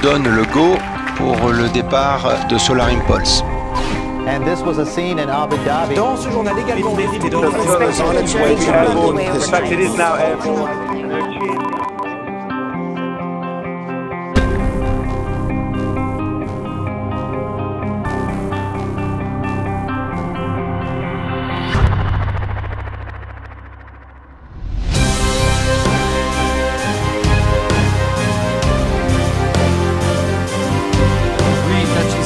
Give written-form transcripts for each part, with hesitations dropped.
donne le go pour le départ de Solar Impulse. And this was a scene in Abu Dhabi. Dans ce journal également visité dans touches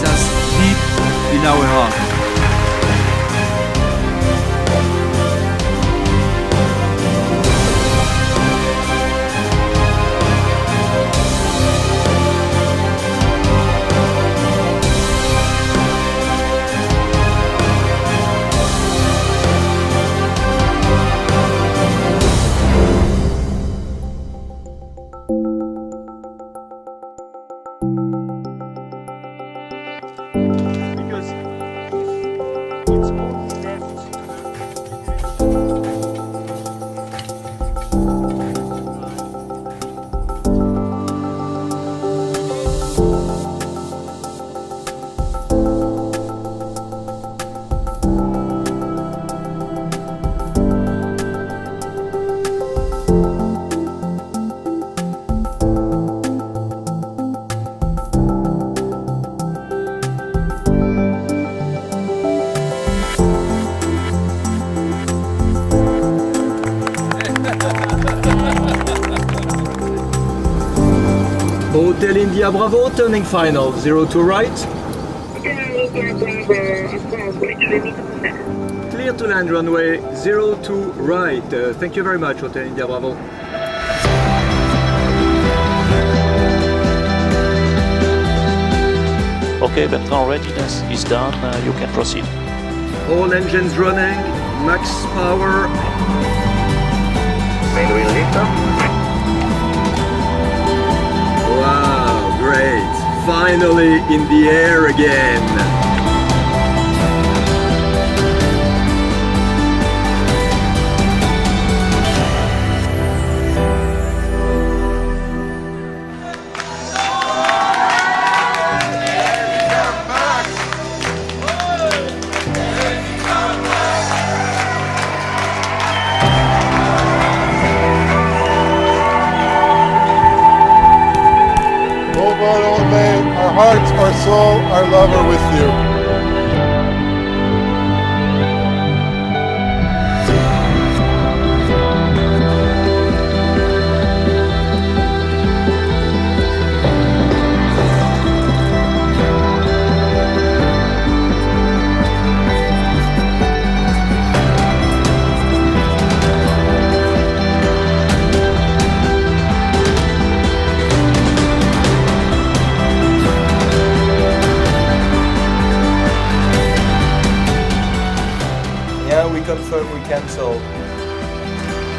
us deep in our heart. Hotel India Bravo, turning final, 02 right. Clear to land runway 02 right. Thank you very much, Hotel India Bravo. Okay, Bertrand, readiness is done. You can proceed. All engines running, max power. Main wheel lift up. Wow, great. Finally in the air again. Our hearts, our soul, our love are with you. we confirm we cancel.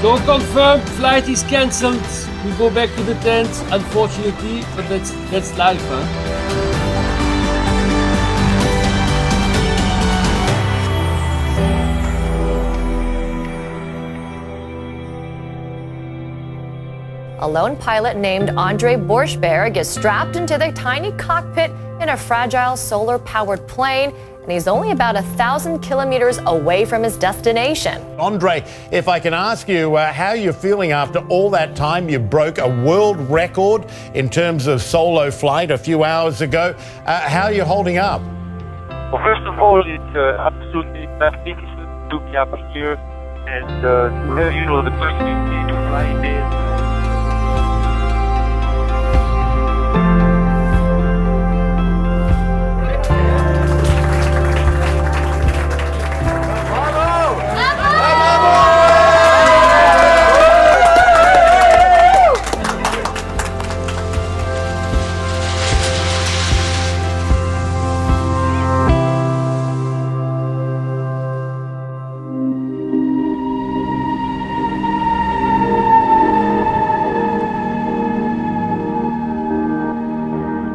Don't confirm, flight is cancelled. We go back to the tent, unfortunately, but that's life, huh? A lone pilot named Andre Borschberg is strapped into the tiny cockpit in a fragile solar-powered plane, and he's only about 1,000 kilometers away from his destination. Andre, if I can ask you how you're feeling after all that time. You broke a world record in terms of solo flight a few hours ago. How are you holding up? Well, first of all, it's absolutely magnificent to be up here and to have, the possibility to fly there.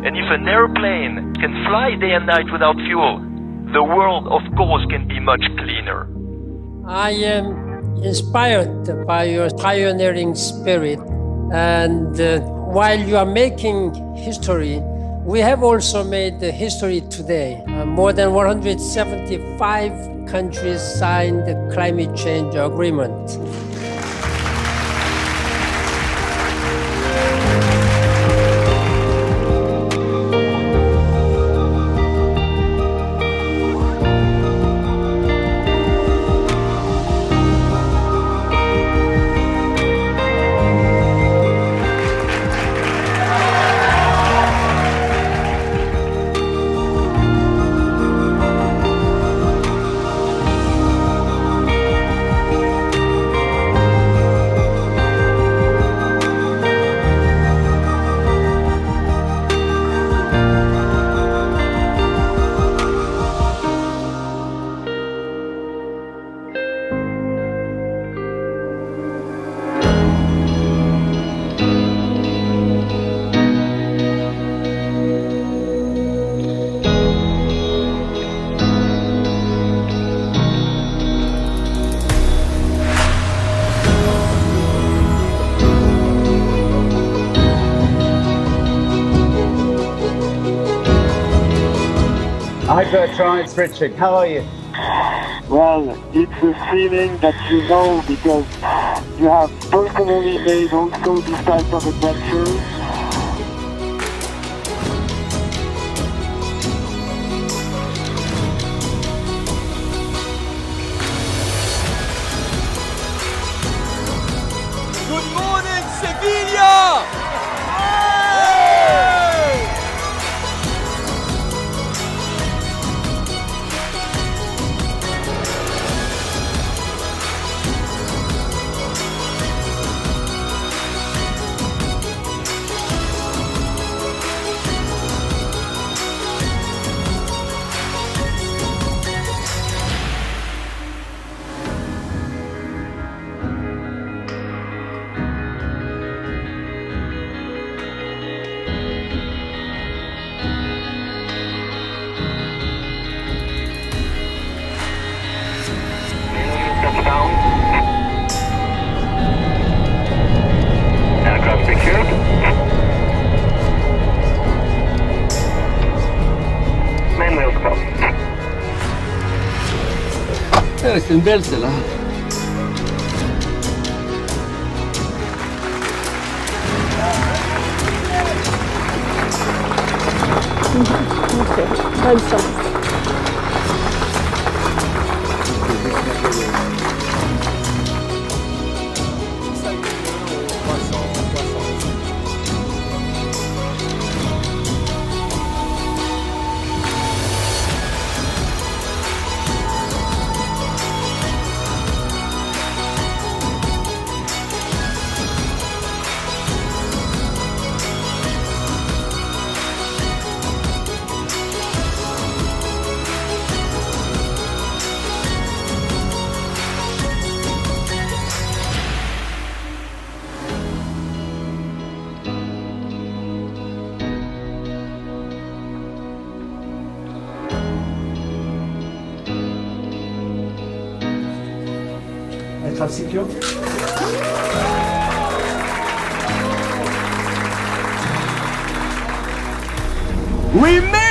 If an airplane can fly day and night without fuel, the world, of course, can be much cleaner. I am inspired by your pioneering spirit, and while you are making history, We have also made history today. More than 175 countries signed the climate change agreement. Hi Bertrand, it's Richard. How are you? Well, it's a feeling that you know because you have personally made also this type of adventures. Good morning, Sevilla! Touchdown. Aircraft secured. Main wheel stop. C'est une belle celle-là. Aircraft secure. We made